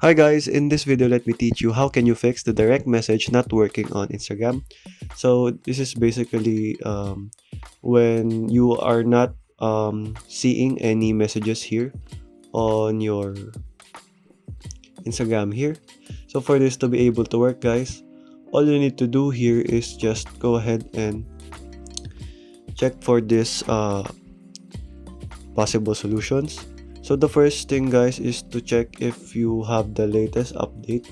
Hi guys, in this video let me teach you how can you fix the direct message not working on Instagram. So this is basically when you are not seeing any messages here on your Instagram here. So for this to be able to work guys, all you need to do here is just go ahead and check for this possible solutions. So the first thing guys is to check if you have the latest update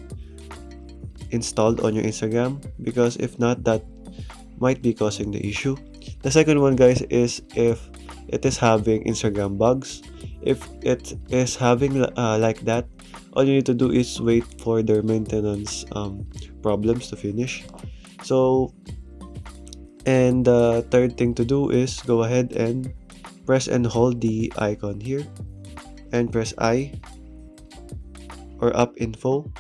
installed on your Instagram, because if not, that might be causing the issue. The second one guys is if it is having Instagram bugs. If it is having like that, all you need to do is wait for their maintenance problems to finish. So, and the third thing to do is go ahead and press and hold the icon here and press I or up info,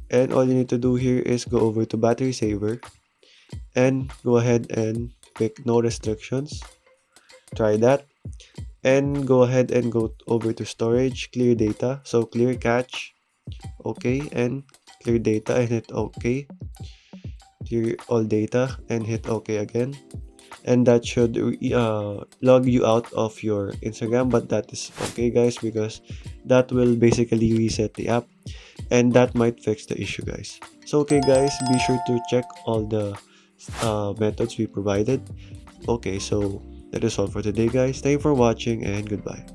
and all you need to do here is go over to battery saver and go ahead and pick no restrictions. Try that, and go ahead and go over to storage, clear data, so clear cache, okay, and clear data and hit okay, clear all data and hit okay again, and that should log you out of your Instagram. But that is okay guys, because that will basically reset the app and that might fix the issue guys. So okay guys, be sure to check all the methods we provided. Okay, so that is all for today guys. Thank you for watching and goodbye.